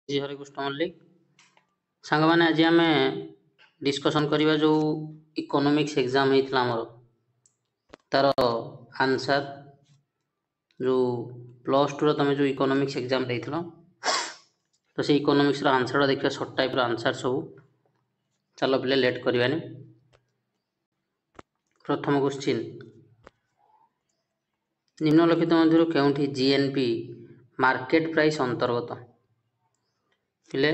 जी हरे कृष्ण मल्लिक सांग मैंने आज आम डिस्कसन करवा जो इकोनॉमिक्स एग्जाम होता आमर तार आंसर जो प्लस टू तुम जो इकोनॉमिक्स एग्जाम दे तो से इकोनॉमिक्स आंसर देखिए सर्ट टाइप आंसर सब चलो पे लेट करवानी। प्रथम क्वेश्चन निम्नलिखित मध्य केउठी जीएनपी मार्केट प्राइस अंतर्गत पिले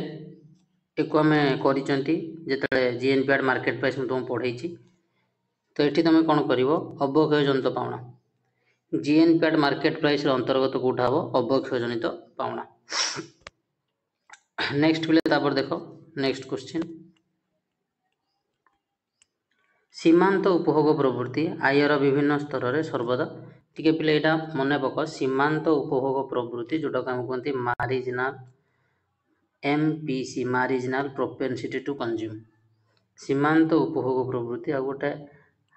एक आम कर जीएनपी आड मार्केट प्राइस तुमको पढ़े तो ये तुम कौन कर अवक्षय जनित पावना जीएनपी आड मार्केट प्राइस अंतर्गत कौटा हम अवक्षय जनित पावना। नेक्स्ट पिले देख नेक्स्ट क्वेश्चन सीमांत उपभोग प्रवृत्ति आयर विभिन्न स्तर में सर्वदा टी पिले यहाँ मन पक सीमांत उपभोग प्रवृत्ति जोटा आम कहते मारिजिनाल एमपीसी मारिजिनाल प्रोपेनसिटी टू कंज्यूम सीमांत उपभोग प्रवृत्ति आ गोटे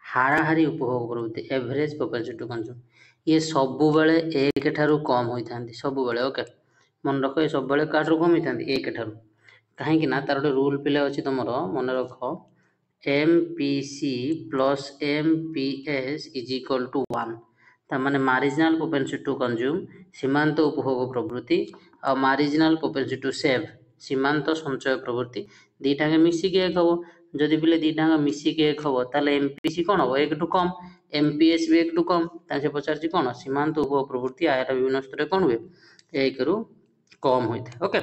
हाराहारी उपभोग प्रवृत्ति एवरेज प्रोपेनसिटी टू कंज्यूम ये सब बेले एक ठारू कम होता सब बेले ओके मन रख ये सब बेले क्या कम होता एक ठारू कहीं तार गोटे रूल पिले अच्छी तुम मन रख MPC plus MPS is equal to 1 तार मारिजिनाल प्रोपेनसिटी टू कंज्यूम सीमांत उपभोग प्रवृत्ति और मारिजिनाल प्रोपेनसिटी टू सेव सीमांत संचय प्रवृत्ति दीटा मिसिक एक हम जदि पिले दीटा मिसिक एक हम ताल एमपीसी कौन हम एक टू कम एमपीएस भी एक टू कम से पचार कौन सीमांत उपभोग प्रवृत्ति आयर विभिन्न स्तर कौन हुए एक रु कम होता है। Okay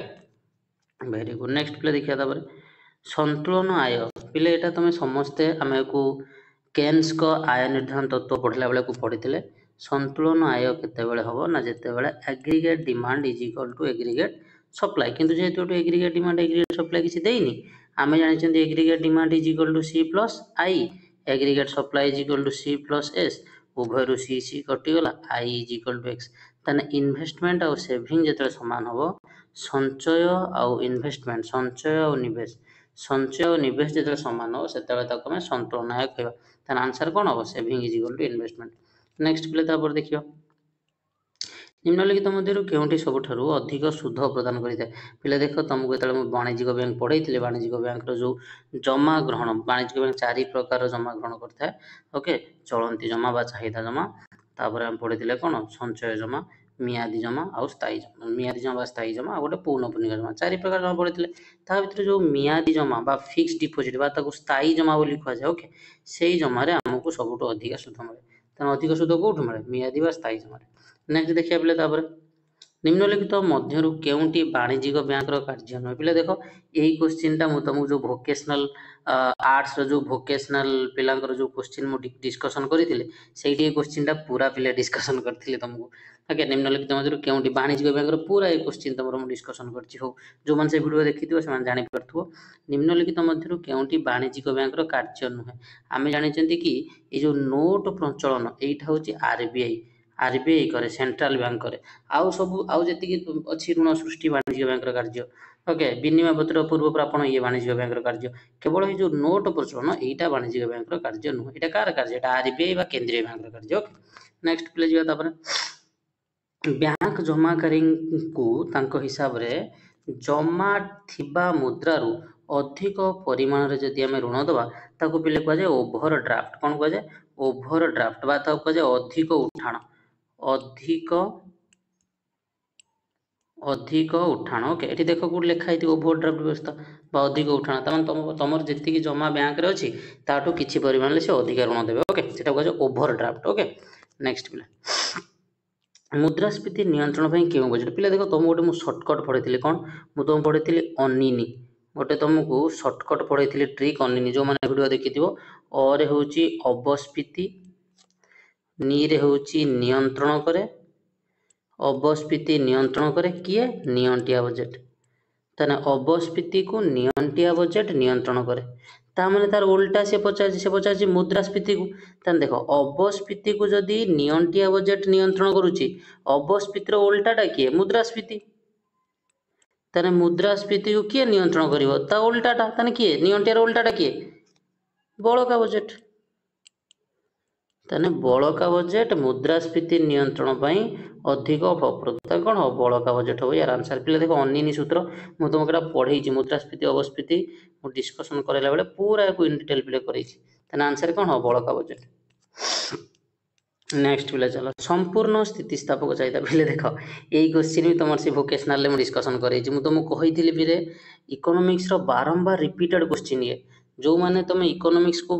very good. नेक्स्ट पिले देखिए संतुलन आय पिले यहाँ तुम समस्ते आम को केन्स को आय निर्धारण तत्व पढ़ला बेले को पढ़ी संतुलन आय केतेबेले हम ना जितेबाला aggregate demand is equal to aggregate supply किंतु जेहेतु एग्रीगेट डिमांड एग्रीगेट सप्लाई किसी देनी आम जानते aggregate demand is equal to C plus I aggregate supply is equal to C plus S उभय सी सी कटिगला I is equal to X ताने इन्वेस्टमेंट और सेविंग जो सामान हम संचय आउ इन्वेस्टमेंट संचय और निवेश संचय और निवेश जो सामान हो से संतुलन आय कह आंसर कौन हम saving is equal to investment. Next पिले देखिए निम्नलिखित मध्य केउठी सबुठारु अधिक सुध प्रदान करिଥାଏ पिले देख तुमको जो वाणिज्यिक बैंक पढ़ाई वाणिज्यिक बैंक जो जमा ग्रहण वाणिज्यिक बैंक 4 प्रकार जमा ग्रहण करता है ओके चलती जमा बा चाहिदा जमा तापर हम पढ़ी कौन संचय जमा मियादी जमा आउ स्थायी जमा मियादी जमा स्थायी जमा गोटे पौनपुनिक जमा 4 प्रकार जमा पढ़ी भर जो मियादी जमा बा फिक्स डिपोजिट बा स्थायी जमा बोली कहुए ओके से जमार आमको सबुठ अधिक सुध मिले तेना अधिक सुध कौटू मिले मियादी बा स्थायी जमा। नेक्स्ट देखिए पे निम्नलिखित मध्य केउटी वाणिज्यिक बैंक कार्य नुहे पिले देख यही क्वेश्चन टा तुमको जो भोकेशनल आर्ट्स जो भोकेशनल पिलांकर जो क्वेश्चन मु डिस्कसन करी से क्वेश्चन टा पूरा पिले डिस्कसन करथिले तुमको ओके निम्नलिखित मध्य केउटी वाणिज्यिक बैंक पूरा ये क्वेश्चन तुम डिस्कसन करछि हो जो मन से वीडियो देखिथिबो से जानि परथुबो निम्नलिखित मध्य केउटी वाणिज्यिक बैंक कार्य नुहे आमे जानिचंती कि ये जो नोट प्रचलन एटा होछि आरबीआई करे सेंट्रल बैंक करे आउ सब आउ जी अच्छी ऋण सृष्टि वाणिज्य बैंक कार्य ओके विनिमय पत्र पूर्व प्रापण ये वाणिज्य बैंक कार्य केवल ये जो नोट प्रचलन यहाँ वाणिज्य बैंक कार्य नुहे यहाँ कार कार्य आरबीआई बा केंद्रीय बैंक कार्य। ओके नेक्स्ट प्ले जावा बैंक जमाकारी को हिसाब रे जमा थिबा मुद्रारू अधिक परिमाण जदि आम ऋण दबा ताको पिले कहुए ओभर ड्राफ्ट कौन कहुए ओभर ड्राफ्ट बा कहुए अधिक उठाण अधिक उठाण ओके ये देख कौट लिखाई ओभर ड्राफ्ट व्यवस्था अधिक उठाण तमाम तुम जी जमा बैंक रे अच्छी ताठू किसी परिमाण से अधिक ऋण देवे ओके से कहुए ओभर ड्राफ्ट। ओके नेक्स्ट पिला मुद्रास्फीति नियंत्रण क्यों बजट पिला देख तुम गोटे सर्टकट पढ़ी कौन मुझे तुम पढ़ी अनिनी गोटे तुमको सर्टकट पढ़ी ट्रिक अनिनी जो मैंने वीडियो देखी अरे हूँ अवस्फीति नी रे होची नियंत्रण करे अवस्फीति नियंत्रण करे किए नियंटिया बजेट ताने अवस्फीति को नियंटिया बजेट नियंत्रण करे तामाने तार उल्टा से पचार मुद्रास्फीति को ताने देखो अवस्फीति को जदि नियंटिया बजेट नियंत्रण करुची अवस्फीतिर उल्टाटा किए मुद्रास्फीति ताने मुद्रास्फीति को किए नियंत्रण करिवो ता उल्टाटा ताने किए नियंटियार उल्टाटा किए बड़का बजेट ताने बड़का बजेट मुद्रास्फीति नियंत्रण पाई अधिक फलप्रद कौन हो बड़का बजेट हो यार आंसर पे देखो अनिनी सूत्र मुझे तुमको पढ़े मुद्रास्फीति अवस्फीति मुझे डिस्कसन कराला बेले पूरा इन डिटेल पे कर आंसर कौन हो बड़का बजेट। नेक्स्ट पिला चलो संपूर्ण स्थितिस्थापक चाहिए पहले देख यही क्वेश्चन भी तुम से भोकेशनाल में डिस्कसन कर तुमको कही भी इकोनॉमिक्स बारंबार रिपीटेड क्वेश्चन ये जो मैंने तुम इकोनॉमिक्स को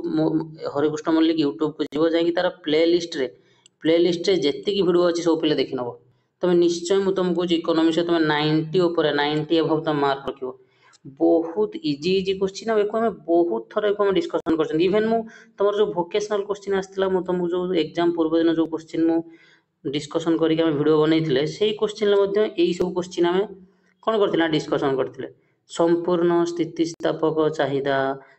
हरिकृष्ण मल्लिक यूट्यूब को जीव जाकि तार प्ले लिस्ट रे जेतिकी वीडियो अच्छी सब पे देखी नब तुम निश्चय मुझे तुमको इकोनॉमिक्स तुम 90 ऊपर 90 एभव तुम मार्क रख बहुत इजी इजी क्वेश्चन आम बहुत थर एक डिस्कसन कर इवेन मु तुम जो भोकेशनाल क्वेश्चन आसाला तुमको जो एग्जाम पूर्व दिन जो क्वेश्चन मु डिस्कसन करके वीडियो बनई से क्वेश्चन यही सब क्वेश्चन आम कौन करते डिस्कसन करते संपूर्ण स्थितिस्थापक चाहिदा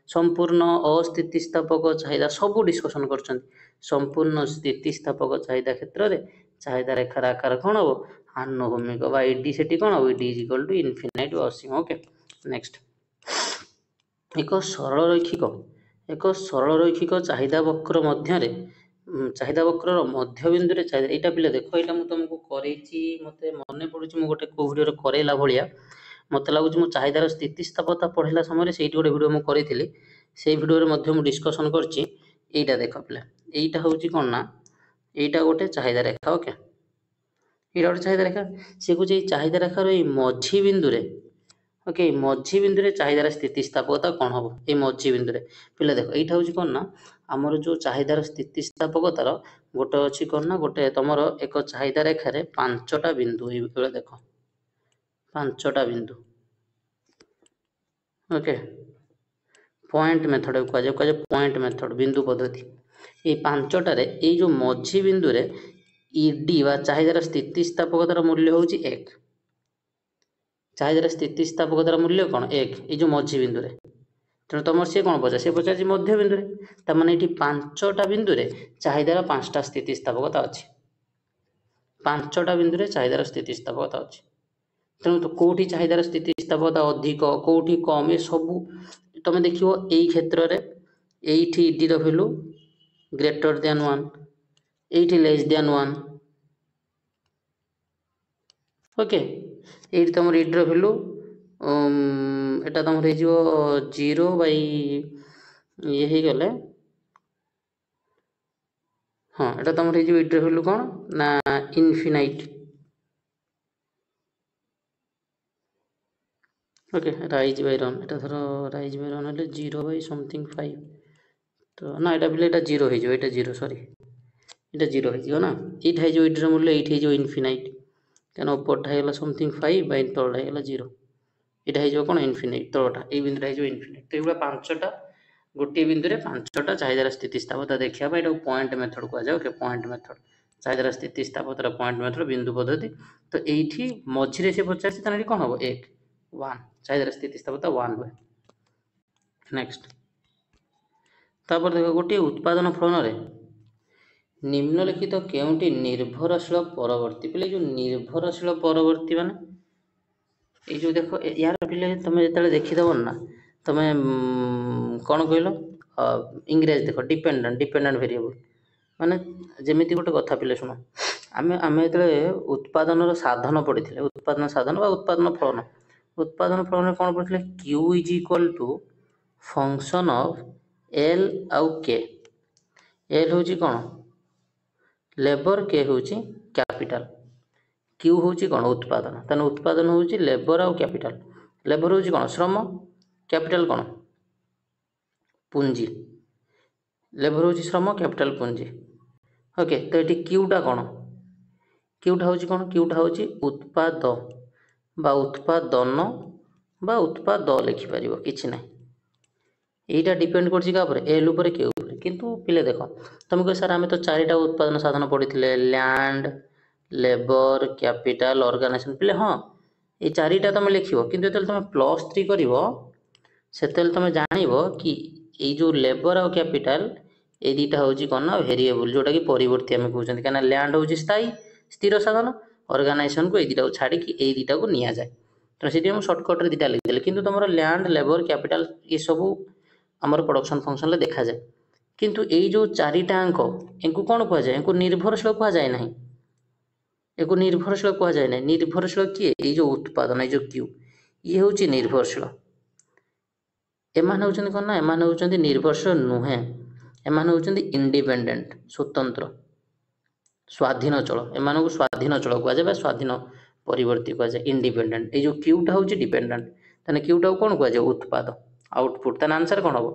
संपूर्ण अस्थितिस्थापक चाहिदा सब डिस्कसन कर संपूर्ण स्थितिस्थापक चाहिदा क्षेत्र में चाहिदा रेखार आकार कौन हम आनुभूमिक इडी से कौन हम ED is equal to infinite असीम। ओके नेक्स्ट एक सरल रैखिक चाहिदा वक्र मध्य चाहिदा वक्र मध्यबिंदु चाहिदा यहाँ पे देख यहाँ मुझे तुमको मत मन पड़ू गोटे कौ भिडियो करेला भाया मत लगुच मो चाहिदार स्थितिस्थापकता पढ़ला समय से गोटे भिडियो मुझे से भिडियो डिस्कसन करटा देख पे यहाँ हूँ कौन ना यहाँ गोटे चाहिदा रेखा। ओके यहाँ गोटे चाहिदा रेखा सी कह चाहिदा रेखार मझी बिंदु ओके मझी बिंदु चाहिदार स्थितिस्थापकता कौन हम ये मझी बिंदु पे देख यहाँ हूँ कौन ना आमर जो चाहिदार स्थितिस्थापकतार गोटे अच्छी कौन ना गोटे तुम एक चाहिदा रेखार 5टा बिंदु ये देख 5टा बिंदु। ओके पॉइंट मेथड कह पॉइंट मेथड बिंदु पद्धति ये 5टार ये जो मझी बिंदु इडी वा चाहिदार स्थितिस्थापकतार मूल्य हूँ 1 चाहिदार स्थितिस्थापकतार मूल्य कौन 1 ये जो मझी बिंदु तेणु तुम सी कौन पचार सी पचार मध्य बिंदु तार ये 5टा बिंदु चाहिदार 5टा स्थितिस्थापकता अच्छी 5टा बिंदु चाहिदार स्थितिस्थापकता अच्छी तेणु तो कौटी चाहिदार स्थितिस्थापकता अधिक कौटी कम ये सब तुम देख यही क्षेत्र में ये इडी भैल्यू ग्रेटर देन 1 ये लेस देन 1। ओके ये तुम इड्र भैल्यू एटा तुम जीरो बाई ये गले हाँ एटा तुम इड्र भैल्यू कौन ना infinite. Okay rise by run एटा धर राइज बाय रन है 0 बाई समथिंग 5 तो ना यहाँ पे जीरो हो जीरो सॉरी ये जीरो हो ना यहाँ हो इड्र मूल्य ये हो इनफिनाइट क्या उपरटा होगा समथिंग 5 बाई तलटा होगा 0 यहाँ हो कौन इनफिनाइट तलटा ये बिंदुटा हो इनफिनाइट तो ये 5टा गोटे बिंदु 5टा चाहिदार स्थितिस्थापकता देखा यहाँ पॉइंट मेथड कहुए। ओके पॉइंट मेथड चाहिदार स्थितिस्थापकतार पॉइंट मेथड बिंदु पद्धति तो ये मझे से पचार कौन हम 1 चाहिदार स्थितिस्थापकता 1 हुए। नेक्स्ट तापर देख गोटे उत्पादन फलन निम्नलिखित केउंटी निर्भरशील परवर्ती पे जो निर्भरशील परवर्ती माने जो देख यार पे तुम जो देखीदेव ना तुम कौन कहल इंग्रेज देख डिपेंडेंट वेरिएबल माने जमीती गोटे कथा पे शुण आम आम जो उत्पादन साधन पढ़ी उत्पादन साधन उत्पादन फलन कौन पढ़ी Q is equal to function of L आउ के एल हूँ कौन लेबर के हूँ कैपिटल क्यू हूँ कौन उत्पादन तेना उत्पादन हूँ लेबर आउ कैपिटल लेबर हूँ कौन श्रम कैपिटल कौन पुंजी लेबर हूँ श्रम कैपिटल पुंजी। ओके तो ये क्यूटा कौन क्यूटा हूँ कौन क्यूटा हूँ उत्पाद बा उत्पादन बा उत्पाद लिखिपर कि ना यहीटा डिपेंड कर एल उपर क्यू किंतु पिले देख तुम कह सर आम तो 4टा उत्पादन साधन पढ़ी लैंड लेबर कैपिटल ऑर्गेनाइजेशन पिले हाँ ये 4टा तुम लिख कि तुम +3 कर तुम जान कि ये जो लेबर आउ कैपिटल ये 2टा हूँ कौन ना वेरिएबल जोटा कि परिवर्ती आम कहते हैं लैंड हूँ स्थायी स्थिर साधन ऑर्गेनाइजेशन को ये 2टा को छाड़ी ये 2टा को नि जाए तो से सर्टकट 2टा लिखिदेली कि तुम लैंड लेबर कैपिटल ये सब आमर प्रोडक्शन फंक्शन देखा जाए किंतु एई जो चारिटा अंक एंकु कौन कह जाए एंकु निर्भरशील कह जाए नहीं एंकु निर्भरशील कह जाए नहीं निर्भरशील किए एई जो उत्पादन एई जो क्यू ये होची निर्भरशील एमाने होचंदी कोन ना एमाने होचंदी निर्भरशील नुहे एमाने होचंदी इंडिपेंडेंट स्वतंत्र स्वाधीन चल एमानकु स्वाधीन चल कह जाए स्वाधीन परिवर्ती कह जाए इंडिपेंडेंट ए जो क्यूटा होची डिपेंडेंट ताने क्यूटा कौन कह जाए उत्पाद आउटपुट ताने आंसर कौन हम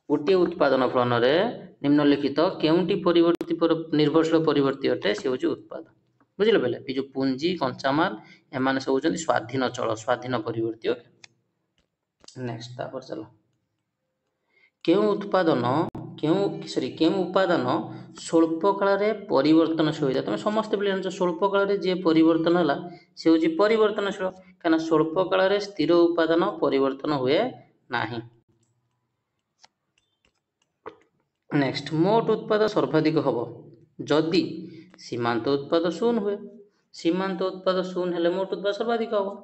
गोटे उत्पादन फलन में निम्नलिखित केउंटी परिवर्ती निर्भरशील परिवर्ती अटे से होची उत्पाद बुझिले पहले ये जो पूंजी कंचामाल एमाने सब होचंदी स्वाधीन चल स्वाधीन परिवर्ती नेक्स्ट तापर चलो केउ उत्पादन केउ उपादान स्वल्प काल में परिवर्तनशील होता तुम समस्त पे जान स्वल्प काल में जी परिवर्तन है से हूँ परिवर्तनशील कहीं स्वल्प काल में स्थिर उपादान परिवर्तन हुए ना नेक्स्ट मोट उत्पाद सर्वाधिक हम जदि सीमांत उत्पाद शून्य हुए सीमांत उत्पाद शून्य हेले मोट उत्पाद सर्वाधिक हम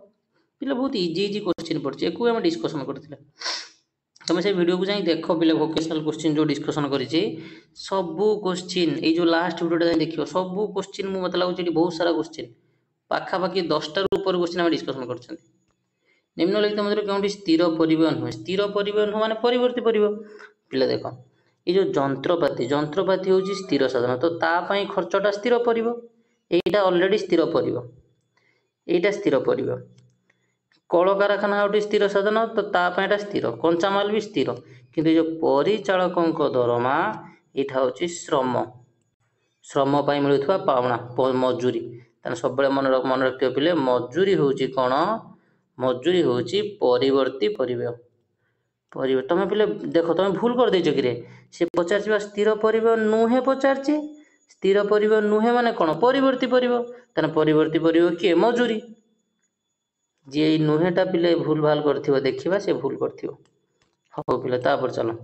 पे बहुत इजी इजी क्वेश्चन पड़े एक आम डिस्कसन करते तुम से वीडियो को जाई देख पे वोकेशनल क्वेश्चन जो डिस्कसन करी सबू क्वेश्चन ये जो लास्ट वीडियो जाए देख सबू क्वेश्चन मत लगे बहुत सारा क्वेश्चन पाखापाखि 10टार ऊपर क्वेश्चन आम डिस्कसन कर निम्नलिखित मध्य कौन स्थिर परिवहन हुए स्थिर परिवहन माने परिवर्ती परिवहन पिला देख ये जो जंत्रपाति हूँ स्थिर साधन तो तापाई खर्चटा स्थिर पड़ो यहीटा अलरेडी स्थिर पड़ो यहीटा स्थिर पड़ो कल कारखाना गोटे स्थिर साधन तो तापाईटा स्थिर कंचामाल भी स्थिर किंतु जो परिचालकों दरमा यहाँ हूँ श्रम श्रम पाई मिलुवा पावना मजूरी तेना सब मन रखियो पिले मजूरी हूँ कौन मजूरी हूँ परिवर्ती परिवहन तुम पिले देख तुम भूल कर देच कि सी पचार स्थिर परिवहन नुहे पचार स्थिर परिवहन नुहे माने कौन परिवर्ती परिवहन तेना परिवर्ती परिवहन किए मजूरी जी नुहेटा पिले भूल भाल कर देखा से भूल कर हाँ पिले तापर चलो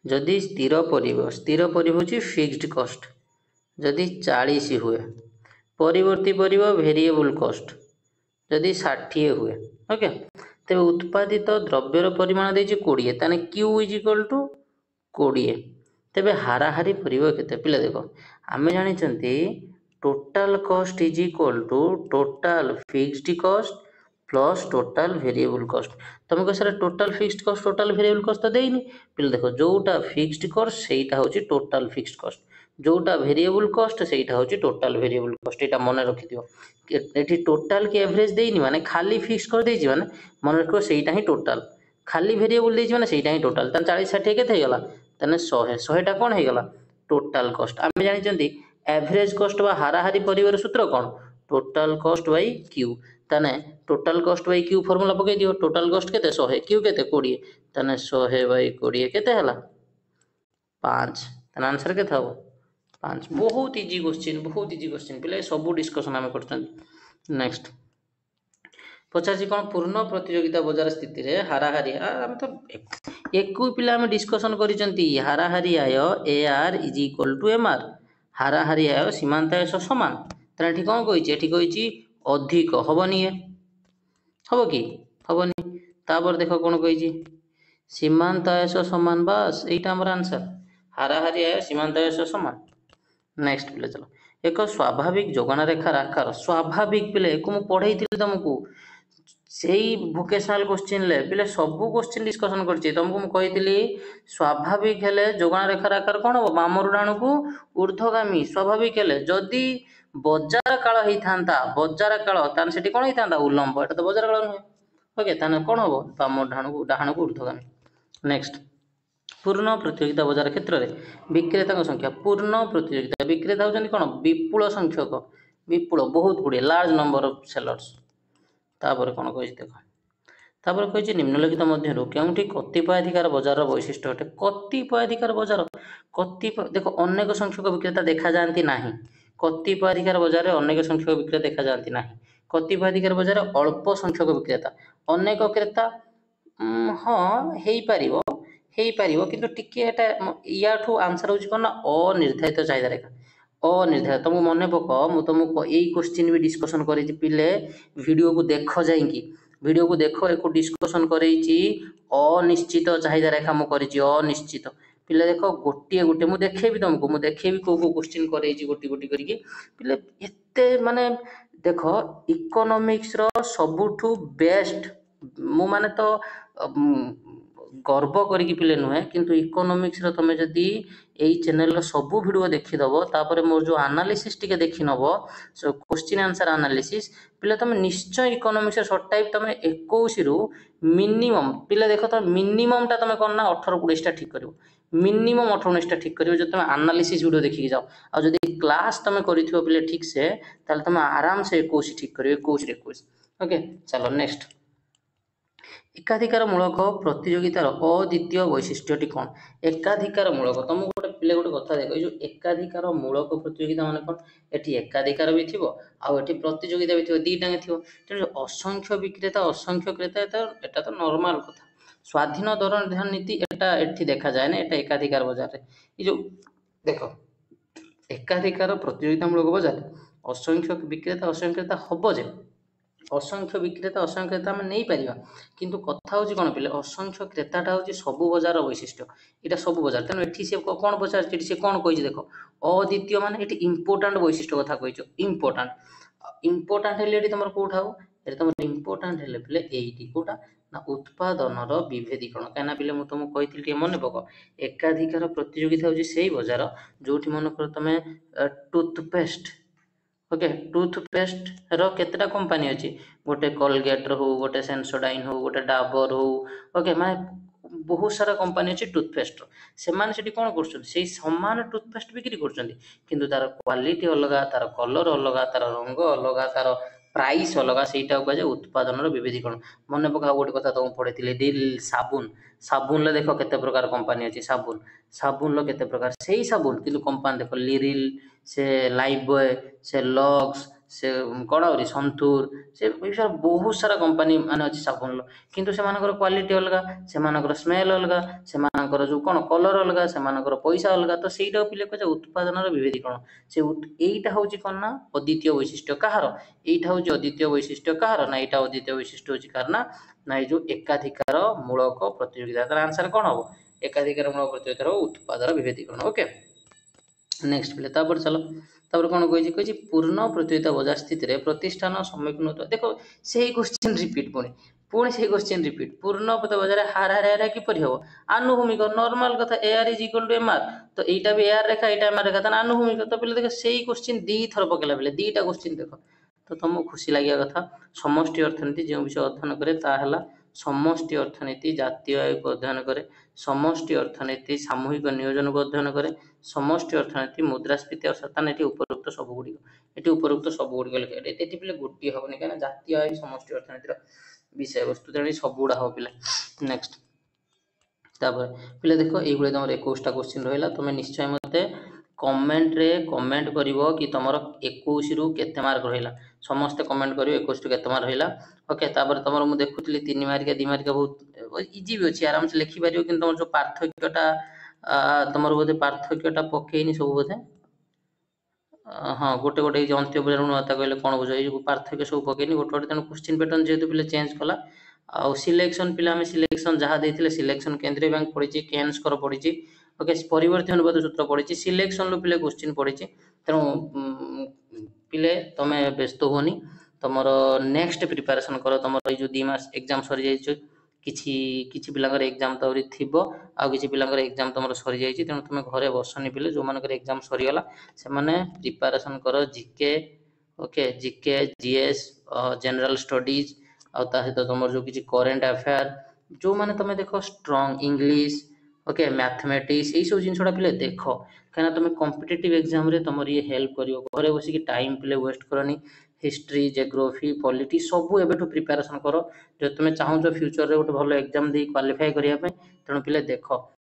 जदि स्थिर परिवहन फिक्स्ड कॉस्ट जदि 40 हुए परिवर्ती परिवहन वेरिएबल कॉस्ट जदि 60 हुए ओके तेज उत्पादित द्रव्यर परिमाण देछि 20 ताने क्यू इज इक्वल टू 20 तेबे हाराहारी परिवहन केते पिले देखो आमे जानिछंती total cost is equal to total fixed cost plus total variable cost तुमको sir total fixed cost total variable cost तो देनी पिले देखो जोटा फिक्स्ड कॉस्ट सेटा होची टोटाल फिक्स्ड कॉस्ट जोटा वेरिएबल कॉस्ट सेटा होची टोटाल वेरिएबल कॉस्ट एटा मन रखि दियो एठी टोटाल के एवरेज देनी माने खाली फिक्स कर देछि माने मन रखो सेटा ही टोटाल खाली वेरिएबल देछि माने सेटा ही टोटाल तन 40 60 केते हेगला तने 100 टा कोन हेगला टोटाल कॉस्ट आमे जानि चंती एवरेज कॉस्ट बा हाराहारी परिवर सूत्र कौन टोटाल कॉस्ट बाई क्यू ताने total cost by Q formula पकई दियो टोटाल कॉस्ट केते 100 क्यू केते 20 ताने 100 बाई 20 केते हला 5 ताने आंसर केते हबो 5 बहुत इजी क्वेश्चन पिले सब डिस्कशन आमे करछन नेक्स्ट पचासी कौन पूर्ण प्रतियोगिता बजार स्थिति रे हाराहारी आम तो एक पिला आमे डिस्कशन करिसंती हाराहारी आय AR is equal to MR हाराहारी आय सीमांत आय समान तेना कौन कही अधिक हबनी हम कि हबनी तापर देख कौन कही सीमांत आय समान बास यहीटा आमर आंसर हाराहारी आय सीमांत आय समान नेक्स्ट पिले चलो एक स्वाभाविक जोगान रेखार आकार स्वाभाविक पिले एक मु पढ़ई तुमको से भोकेशनल क्वेश्चन ले पिले सब क्वेश्चन डिस्कसन करछि तुमको मु कही स्वाभाविक हेले जोगान रेखार आकार कौन हम बामर डाण को ऊर्ध्वगामी स्वाभाविक हेले जदि बजार काल होता बजार काल तान सेठी कौन होता उल्लंब एटा तो बजार काल नुहे ओके ताने कौन हम बामर डाण को ऊर्ध्वगामी नेक्स्ट पूर्ण प्रतियोगिता बजार क्षेत्र में विक्रेता संख्या पूर्ण प्रतियोगिता विक्रेता होती कौन विपुल संख्यक विपुल बहुत गुड़े लार्ज नंबर ऑफ सेलर्स तापर कौन कही देख तापर कही निम्नलिखित मध्य केउठी कतिपयाधिकार बजार वैशिष्ट्य अटे कतिपयाधिकार बजार कतिपय देख अनेक संख्यक विक्रेता देखा जाती ना कतिपयाधिकार बजार अनेक संख्यक विक्रेता देखा जाती ना कतिपयाधिकार बजार अल्प संख्यक विक्रेता अनेक क्रेता हाँ हो पार कि टिके या आंसर हूँ कौन अनिर्धारित चाहिदा रेखा अनिर्धारित तुमको मन पक मु तुमको यही क्वेश्चन भी डिस्कसन कर पिले वीडियो को देख जाइकी वीडियो को देख एक डिस्कसन कर अनिश्चित चाहिदा रेखा मुझे अनिश्चित पिले देख गोटे गोटे मुझे देखेबी तुमको मुझे देखेबी कौ क्वेश्चन करे गोटी गोटी करके पिले एते माने देख इकोनॉमिक्स रो सबुठु बेस्ट मु माने तो गर्व करिकी पिले नुहे किंतु इकोनॉमिक्स रो तमे जदी एई चैनल रो सबु वीडियो देखिदबो तापर मोर जो एनालिसिस टिके देखिनबो सो क्वेश्चन आंसर एनालिसिस पिले तमे निश्चय इकोनॉमिक्स शॉर्ट टाइप तमे 21 रु मिनिमम पिले देखो तो मिनिमम टा तमे करना 18 19 टा ठीक करिवो मिनिमम 18 19 टा ठीक करिवो जो तमे एनालिसिस वीडियो देखि जाओ आ जदी क्लास तमे करिथिबो पिले ठीक से ताले तमे आराम से 21 ठीक करिवो 21 रे 21 ओके चलो नेक्स्ट एकाधिकार मूलक प्रतियोगितार अद्वितीय वैशिष्ट्यटी कौन एकाधिकार मूलक तुम गोटे पिले गोटे कथा देख जो एकाधिकार मूलक प्रतियोगिता माने कौन एटी एकाधिकार भी थी आउ प्रतियोगिता भी थी दीटा थी तेणु असंख्य विक्रेता असंख्य क्रेता एटा तो नॉर्मल कथा स्वाधीन दर निर्धारण नीति एटा एठी देखा जाए ना एटा एकाधिकार बाजार ये जो देख एकाधिकार प्रतियोगितामूलक बाजार असंख्य विक्रेता असंख्य क्रेता हम जे असंख्य विक्रेता असंख्य क्रेता आम नहीं पारिबा किंतु कथा होची कोन पिले असंख्य क्रेताटा होची सबु बजार वैशिष्ट्य एटा सबु बजार तेनु एठी से कोन पचार एठी से कोन कहिजे देखो अद्वितीय माने एठी इंपोर्टेंट वैशिष्ट्य कथा कहिছো इंपोर्टेंट हेले एठी तमर कोठाओ एठी तमर इंपोर्टेंट हेले पिले एठी कोटा ना उत्पादनर विभेदीकरण काना पिले मु तुमको कहिथिल के मने पको एकाधिकार प्रतियोगिता होची सेही बजार जोठी मन कर तमे टूथपेस्ट ओके टूथपेस्ट रो केतटा कंपनी अछि गोटे कोलगेट हो गोटे सेंसोडाइन हो गोटे डाबर हो ओके माने बहुत सारा कंपनी अछि टूथपेस्ट से माने सेठी कोन करछन सेही समान टूथपेस्ट बिक्री करछन किंतु तार क्वालिटी अलगा तार कलर अलगा तार रंग अलगा तार प्राइस अलगा सेटा को जे उत्पादन रो विविधीकरण मने पका गोटे कथा तुम पढिथिले दिल साबुन साबुन ले देखो केते प्रकार कंपनी अछि साबुन साबुन लो केते प्रकार सेही साबुन किंतु कंपनी देखो लिरिल से लाइफ बॉय से लक्स से कौन आउरी संतूर से बहुत सारा कंपनी मान अच्छी साबुन किंतु से क्वालिटी अलग से स्मेल अलग से जो कौन कलर अलग से पैसा अलग तो सहीटा पिले कहे उत्पादन विभेदीकरण से यहीटा हूँ कौन ना अद्वितीय वैशिष्ट्य कहार यहीटा हूँ अद्वितीय वैशिष्ट्य कहार ना यहाँ अद्वितीय वैशिष्ट्य हूँ कार ना ये जो एकाधिकार मूलक प्रतियोगिता तार आंसर कौन हम एकाधिकार मूलक प्रतियोगितार उत्पादन विभेदीकरण ओके नेक्स्ट पिले तापर चलो तापर कौन कही पूर्ण प्रतियोगिता बजार स्थित प्रतिष्ठान सम्मुखीन होता देखो से क्वेश्चन रिपीट पुणी पुणी से क्वेश्चन रिपीट पूर्ण प्रतियोगिता बजार हार हार हार किपर हम आनुभूमिक नॉर्मल कथा AR is equal to MR तो यहाँ भी एआर रेखा यहाँ एमआर रेखा ताना आनुभूमिक तो पिले देख से क्वेश्चन दी थर पकेला पिले दीटा क्वेश्चन देख तो तुमको खुशी लगे कथा समष्टि अर्थनीति जो विषय अध्ययन करे ताहला समष्टि अर्थनीति जातीय आय को अध्ययन करे समष्टि अर्थनीति सामूहिक नियोजन को अध्ययन करे समष्टि अर्थनीति मुद्रास्फीति और सतान ये उपरोक्त सबुगुड़िक ये उपरोक्त सबुगुड़िक लिखे ये पिले गोटे हेनी कहीं जातीय आय समष्टि अर्थनीतिर विषय वस्तु तेणु सबुड़ा हम पिले नेक्स्ट पिले देख ये तुम 21टा क्वेश्चन रहा तुम निश्चय मत कमेंट रे कमेंट करिवो कि तुमर 21 रु केते मार्क रहिला समस्त कमेंट करिवो 21 रु केते मार्क रहिला ओके तापर तुमर मु देखुतली 3 मार्क 2 मार्क बहुत इजी भी अछि आराम से लिखि पारियो कि तुमर जो पार्थक्यटा तुमर बोधे पार्थक्यटा पकेइनी सब बोधे हाँ गोटे गोटे अंत्य ऋणता कहले कौन बुझ ये पार्थक्य सब पकेइनी गोटे गोटे तेणु क्वेश्चन पैटर्न जेहेतु पिले चेंज कला आ सिलेक्शन पिला आम सिलेक्शन जहाँ देते सिलेक्शन केंद्रीय बैंक पढ़ी केन स्कोर पढ़ी ओके परिवर्ती अनुपात सूत्र पढ़ी सिलेक्शन लो पिले क्वेश्चन पढ़ी तेणु पिले तुम व्यस्त होनी तुम नेक्स्ट प्रिपरेशन कर तुम जो 2 मास एग्जाम सरी जाइए किछि पिलांकर एग्जाम तो थी आउ किछि पिलांकर एग्जाम तुम सरी जाइए तेणु तुम घरे बसनी पिले जो मानकर एग्जाम सरीगला से माने प्रिपरेशन कर GK okay GK GS general studies आउ ता सहित तुम जो किछि करेंट अफेयर जो माने तुम देख स्ट्रांग इंग्लिश ओके मैथमेटिक्स यही सब जिनसा पिले देख कहीं तुम कॉम्पिटिटिव एग्जाम रे तुम ये हेल्प करियो घरे बसिक टाइम पिले वेस्ट करनी हिस्ट्री जियोग्राफी पॉलिटी सबू एबेठू प्रिपरेशन कर जो तुम चाहो फ्यूचर रे गोटे भल एग्जाम दे क्वालिफाई करिया पे तेणु पिले देख